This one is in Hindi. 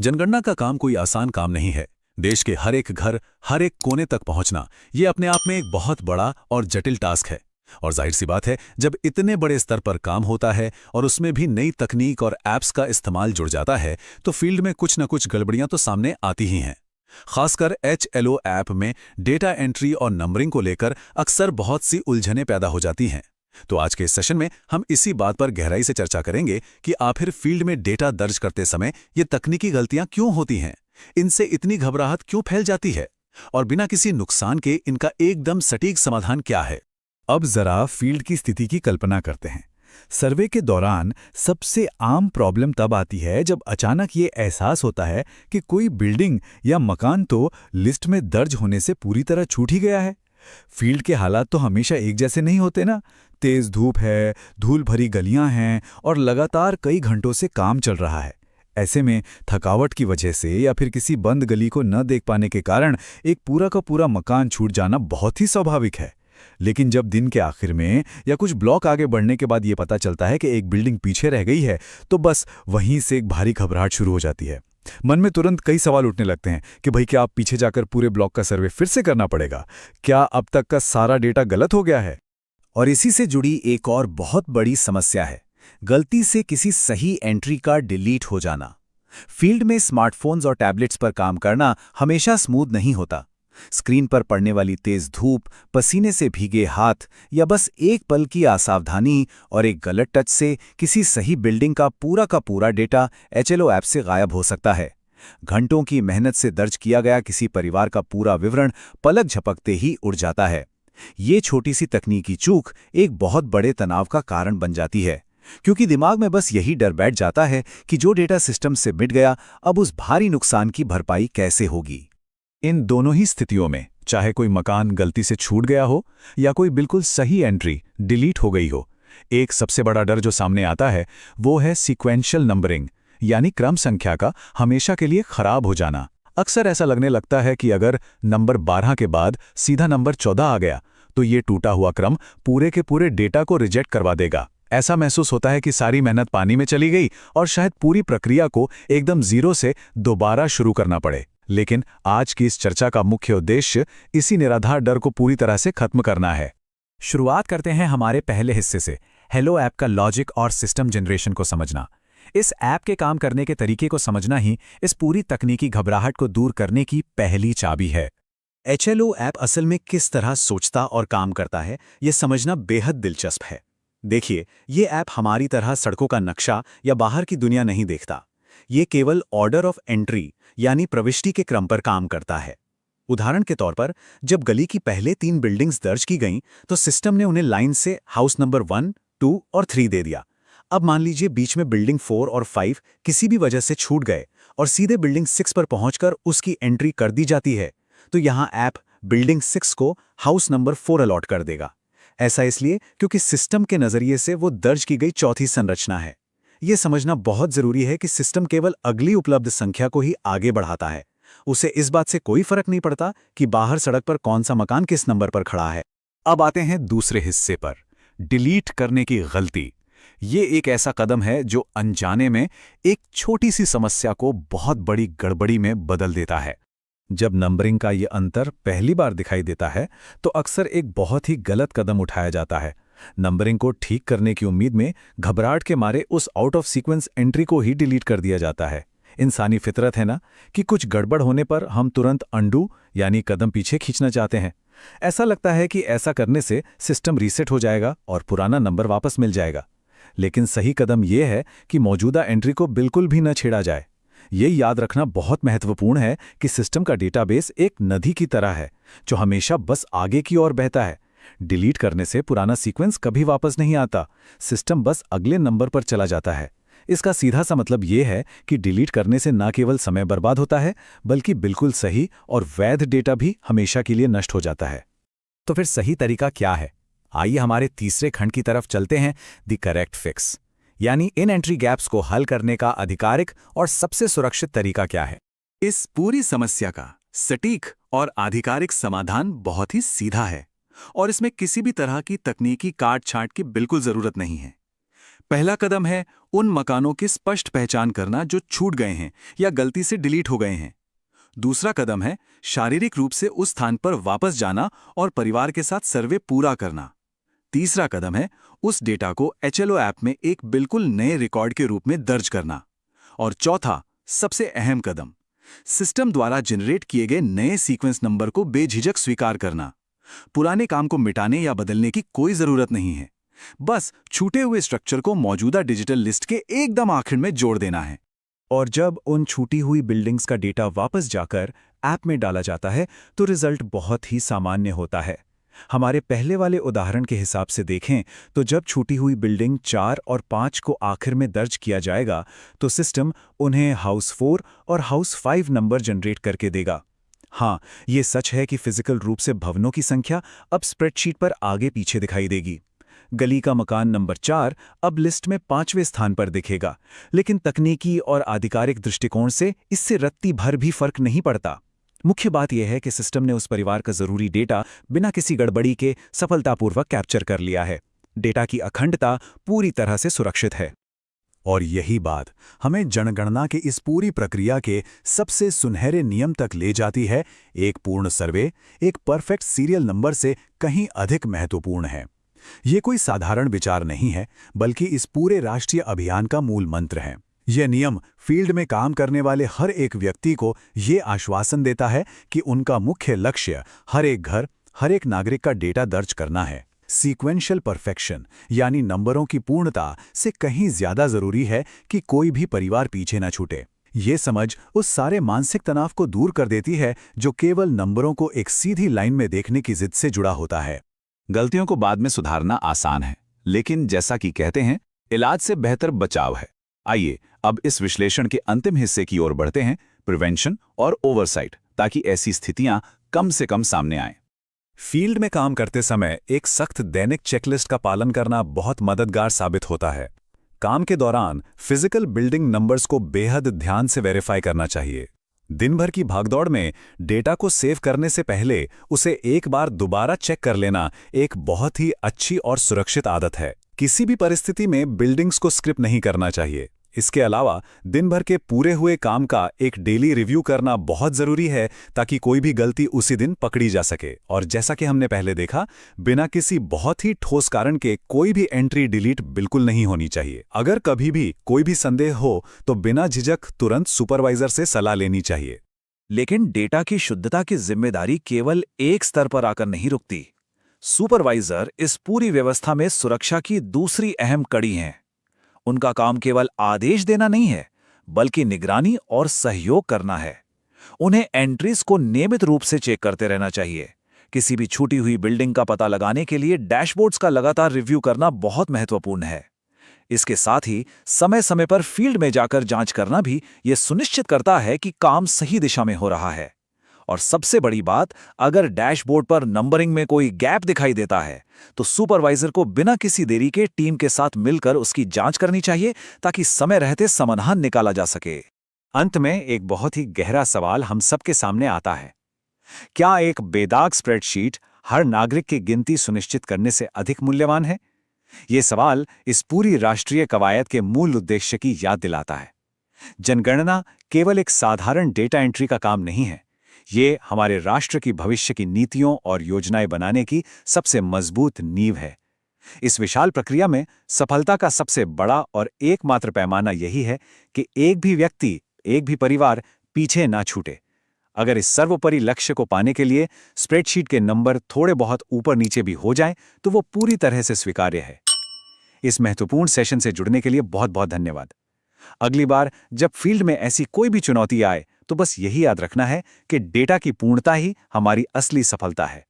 जनगणना का काम कोई आसान काम नहीं है। देश के हर एक घर, हर एक कोने तक पहुंचना, ये अपने आप में एक बहुत बड़ा और जटिल टास्क है। और जाहिर सी बात है, जब इतने बड़े स्तर पर काम होता है और उसमें भी नई तकनीक और ऐप्स का इस्तेमाल जुड़ जाता है, तो फील्ड में कुछ न कुछ गड़बड़ियां तो सामने आती ही हैं। खासकर HLO ऐप में डेटा एंट्री और नंबरिंग को लेकर अक्सर बहुत सी उलझनें पैदा हो जाती हैं। तो आज के इस सेशन में हम इसी बात पर गहराई से चर्चा करेंगे कि आखिर फील्ड में डेटा दर्ज करते समय ये तकनीकी गलतियां क्यों होती हैं, इनसे इतनी घबराहट क्यों फैल जाती है, और बिना किसी नुकसान के इनका एकदम सटीक समाधान क्या है। अब जरा फील्ड की स्थिति की कल्पना करते हैं। सर्वे के दौरान सबसे आम प्रॉब्लम तब आती है जब अचानक ये एहसास होता है कि कोई बिल्डिंग या मकान तो लिस्ट में दर्ज होने से पूरी तरह छूट ही गया है। फील्ड के हालात तो हमेशा एक जैसे नहीं होते ना। तेज धूप है, धूल भरी गलियां हैं और लगातार कई घंटों से काम चल रहा है। ऐसे में थकावट की वजह से या फिर किसी बंद गली को न देख पाने के कारण एक पूरा का पूरा मकान छूट जाना बहुत ही स्वाभाविक है। लेकिन जब दिन के आखिर में या कुछ ब्लॉक आगे बढ़ने के बाद ये पता चलता है कि एक बिल्डिंग पीछे रह गई है, तो बस वहीं से एक भारी घबराहट शुरू हो जाती है। मन में तुरंत कई सवाल उठने लगते हैं कि भाई, क्या आप पीछे जाकर पूरे ब्लॉक का सर्वे फिर से करना पड़ेगा? क्या अब तक का सारा डेटा गलत हो गया है? और इसी से जुड़ी एक और बहुत बड़ी समस्या है, गलती से किसी सही एंट्री का डिलीट हो जाना। फील्ड में स्मार्टफोन्स और टैबलेट्स पर काम करना हमेशा स्मूथ नहीं होता। स्क्रीन पर पड़ने वाली तेज धूप, पसीने से भीगे हाथ या बस एक पल की असावधानी और एक गलत टच से किसी सही बिल्डिंग का पूरा डेटा HLO ऐप से गायब हो सकता है। घंटों की मेहनत से दर्ज किया गया किसी परिवार का पूरा विवरण पलक झपकते ही उड़ जाता है। ये छोटी सी तकनीकी चूक एक बहुत बड़े तनाव का कारण बन जाती है, क्योंकि दिमाग में बस यही डर बैठ जाता है कि जो डेटा सिस्टम से मिट गया, अब उस भारी नुकसान की भरपाई कैसे होगी। इन दोनों ही स्थितियों में, चाहे कोई मकान गलती से छूट गया हो या कोई बिल्कुल सही एंट्री डिलीट हो गई हो, एक सबसे बड़ा डर जो सामने आता है वो है सीक्वेंशियल नंबरिंग, यानी क्रम संख्या का हमेशा के लिए खराब हो जाना। अक्सर ऐसा लगने लगता है कि अगर नंबर 12 के बाद सीधा नंबर 14 आ गया तो ये टूटा हुआ क्रम पूरे के पूरे डेटा को रिजेक्ट करवा देगा। ऐसा महसूस होता है कि सारी मेहनत पानी में चली गई और शायद पूरी प्रक्रिया को एकदम जीरो से दोबारा शुरू करना पड़े। लेकिन आज की इस चर्चा का मुख्य उद्देश्य इसी निराधार डर को पूरी तरह से खत्म करना है। शुरुआत करते हैं हमारे पहले हिस्से से, हेलो ऐप का लॉजिक और सिस्टम जनरेशन को समझना। इस ऐप के काम करने के तरीके को समझना ही इस पूरी तकनीकी घबराहट को दूर करने की पहली चाबी है। HLO ऐप असल में किस तरह सोचता और काम करता है, यह समझना बेहद दिलचस्प है। देखिए, ये ऐप हमारी तरह सड़कों का नक्शा या बाहर की दुनिया नहीं देखता। ये केवल ऑर्डर ऑफ एंट्री यानी प्रविष्टि के क्रम पर काम करता है। उदाहरण के तौर पर, जब गली की पहले 3 बिल्डिंग्स दर्ज की गईं, तो सिस्टम ने उन्हें लाइन से हाउस नंबर 1, 2 और 3 दे दिया। अब मान लीजिए बीच में बिल्डिंग 4 और 5 किसी भी वजह से छूट गए और सीधे बिल्डिंग 6 पर पहुंचकर उसकी एंट्री कर दी जाती है, तो यहां ऐप बिल्डिंग 6 को हाउस नंबर 4 अलॉट कर देगा। ऐसा इसलिए क्योंकि सिस्टम के नजरिए से वो दर्ज की गई चौथी संरचना है। यह समझना बहुत जरूरी है कि सिस्टम केवल अगली उपलब्ध संख्या को ही आगे बढ़ाता है। उसे इस बात से कोई फर्क नहीं पड़ता कि बाहर सड़क पर कौन सा मकान किस नंबर पर खड़ा है। अब आते हैं दूसरे हिस्से पर, डिलीट करने की गलती। ये एक ऐसा कदम है जो अनजाने में एक छोटी सी समस्या को बहुत बड़ी गड़बड़ी में बदल देता है। जब नंबरिंग का ये अंतर पहली बार दिखाई देता है तो अक्सर एक बहुत ही गलत कदम उठाया जाता है। नंबरिंग को ठीक करने की उम्मीद में घबराहट के मारे उस आउट ऑफ सीक्वेंस एंट्री को ही डिलीट कर दिया जाता है। इंसानी फितरत है ना कि कुछ गड़बड़ होने पर हम तुरंत अंडू यानी कदम पीछे खींचना चाहते हैं। ऐसा लगता है कि ऐसा करने से सिस्टम रीसेट हो जाएगा और पुराना नंबर वापस मिल जाएगा। लेकिन सही कदम यह है कि मौजूदा एंट्री को बिल्कुल भी न छेड़ा जाए। ये याद रखना बहुत महत्वपूर्ण है कि सिस्टम का डेटाबेस एक नदी की तरह है जो हमेशा बस आगे की ओर बहता है। डिलीट करने से पुराना सीक्वेंस कभी वापस नहीं आता, सिस्टम बस अगले नंबर पर चला जाता है। इसका सीधा सा मतलब ये है कि डिलीट करने से न केवल समय बर्बाद होता है, बल्कि बिल्कुल सही और वैध डेटा भी हमेशा के लिए नष्ट हो जाता है। तो फिर सही तरीका क्या है? आइए हमारे तीसरे खंड की तरफ चलते हैं, द करेक्ट फिक्स, यानी इन एंट्री गैप्स को हल करने का आधिकारिक और सबसे सुरक्षित तरीका क्या है। इस पूरी समस्या का सटीक और आधिकारिक समाधान बहुत ही सीधा है और इसमें किसी भी तरह की तकनीकी काट छांट की बिल्कुल जरूरत नहीं है। पहला कदम है उन मकानों की स्पष्ट पहचान करना जो छूट गए हैं या गलती से डिलीट हो गए हैं। दूसरा कदम है शारीरिक रूप से उस स्थान पर वापस जाना और परिवार के साथ सर्वे पूरा करना। तीसरा कदम है उस डेटा को HLO ऐप में एक बिल्कुल नए रिकॉर्ड के रूप में दर्ज करना। और चौथा, सबसे अहम कदम, सिस्टम द्वारा जनरेट किए गए नए सीक्वेंस नंबर को बेझिझक स्वीकार करना। पुराने काम को मिटाने या बदलने की कोई जरूरत नहीं है, बस छूटे हुए स्ट्रक्चर को मौजूदा डिजिटल लिस्ट के एकदम आखिर में जोड़ देना है। और जब उन छूटी हुई बिल्डिंग्स का डेटा वापस जाकर ऐप में डाला जाता है तो रिजल्ट बहुत ही सामान्य होता है। हमारे पहले वाले उदाहरण के हिसाब से देखें तो जब छूटी हुई बिल्डिंग 4 और 5 को आखिर में दर्ज किया जाएगा तो सिस्टम उन्हें हाउस 4 और हाउस 5 नंबर जनरेट करके देगा। हाँ, ये सच है कि फिजिकल रूप से भवनों की संख्या अब स्प्रेडशीट पर आगे पीछे दिखाई देगी। गली का मकान नंबर 4 अब लिस्ट में 5वें स्थान पर दिखेगा, लेकिन तकनीकी और आधिकारिक दृष्टिकोण से इससे रत्ती भर भी फर्क नहीं पड़ता। मुख्य बात यह है कि सिस्टम ने उस परिवार का जरूरी डेटा बिना किसी गड़बड़ी के सफलतापूर्वक कैप्चर कर लिया है। डेटा की अखंडता पूरी तरह से सुरक्षित है। और यही बात हमें जनगणना के इस पूरी प्रक्रिया के सबसे सुनहरे नियम तक ले जाती है। एक पूर्ण सर्वे एक परफेक्ट सीरियल नंबर से कहीं अधिक महत्वपूर्ण है। ये कोई साधारण विचार नहीं है, बल्कि इस पूरे राष्ट्रीय अभियान का मूल मंत्र है। यह नियम फील्ड में काम करने वाले हर एक व्यक्ति को ये आश्वासन देता है कि उनका मुख्य लक्ष्य हर एक घर, हर एक नागरिक का डेटा दर्ज करना है। सीक्वेंशियल परफेक्शन यानी नंबरों की पूर्णता से कहीं ज्यादा जरूरी है कि कोई भी परिवार पीछे न छूटे। ये समझ उस सारे मानसिक तनाव को दूर कर देती है जो केवल नंबरों को एक सीधी लाइन में देखने की जिद से जुड़ा होता है। गलतियों को बाद में सुधारना आसान है, लेकिन जैसा कि कहते हैं, इलाज से बेहतर बचाव है। आइए अब इस विश्लेषण के अंतिम हिस्से की ओर बढ़ते हैं, प्रिवेंशन और ओवरसाइट, ताकि ऐसी स्थितियां कम से कम सामने आएं। फील्ड में काम करते समय एक सख्त दैनिक चेकलिस्ट का पालन करना बहुत मददगार साबित होता है। काम के दौरान फिजिकल बिल्डिंग नंबर्स को बेहद ध्यान से वेरीफाई करना चाहिए। दिन भर की भागदौड़ में डेटा को सेव करने से पहले उसे एक बार दोबारा चेक कर लेना एक बहुत ही अच्छी और सुरक्षित आदत है। किसी भी परिस्थिति में बिल्डिंग्स को स्किप नहीं करना चाहिए। इसके अलावा दिन भर के पूरे हुए काम का एक डेली रिव्यू करना बहुत जरूरी है, ताकि कोई भी गलती उसी दिन पकड़ी जा सके। और जैसा कि हमने पहले देखा, बिना किसी बहुत ही ठोस कारण के कोई भी एंट्री डिलीट बिल्कुल नहीं होनी चाहिए। अगर कभी भी कोई भी संदेह हो तो बिना झिझक तुरंत सुपरवाइजर से सलाह लेनी चाहिए। लेकिन डेटा की शुद्धता की जिम्मेदारी केवल एक स्तर पर आकर नहीं रुकती। सुपरवाइजर इस पूरी व्यवस्था में सुरक्षा की दूसरी अहम कड़ी हैं। उनका काम केवल आदेश देना नहीं है, बल्कि निगरानी और सहयोग करना है। उन्हें एंट्रीज को नियमित रूप से चेक करते रहना चाहिए। किसी भी छूटी हुई बिल्डिंग का पता लगाने के लिए डैशबोर्ड्स का लगातार रिव्यू करना बहुत महत्वपूर्ण है। इसके साथ ही समय समय पर फील्ड में जाकर जांच करना भी यह सुनिश्चित करता है कि काम सही दिशा में हो रहा है। और सबसे बड़ी बात, अगर डैशबोर्ड पर नंबरिंग में कोई गैप दिखाई देता है तो सुपरवाइजर को बिना किसी देरी के टीम के साथ मिलकर उसकी जांच करनी चाहिए, ताकि समय रहते समाधान निकाला जा सके। अंत में एक बहुत ही गहरा सवाल हम सबके सामने आता है। क्या एक बेदाग स्प्रेडशीट हर नागरिक की गिनती सुनिश्चित करने से अधिक मूल्यवान है? ये सवाल इस पूरी राष्ट्रीय कवायद के मूल उद्देश्य की याद दिलाता है। जनगणना केवल एक साधारण डेटा एंट्री का काम नहीं है। ये हमारे राष्ट्र की भविष्य की नीतियों और योजनाएं बनाने की सबसे मजबूत नींव है। इस विशाल प्रक्रिया में सफलता का सबसे बड़ा और एकमात्र पैमाना यही है कि एक भी व्यक्ति, एक भी परिवार पीछे ना छूटे। अगर इस सर्वोपरि लक्ष्य को पाने के लिए स्प्रेडशीट के नंबर थोड़े बहुत ऊपर नीचे भी हो जाएं, तो वो पूरी तरह से स्वीकार्य है। इस महत्वपूर्ण सेशन से जुड़ने के लिए बहुत बहुत धन्यवाद। अगली बार जब फील्ड में ऐसी कोई भी चुनौती आए तो बस यही याद रखना है कि डेटा की पूर्णता ही हमारी असली सफलता है।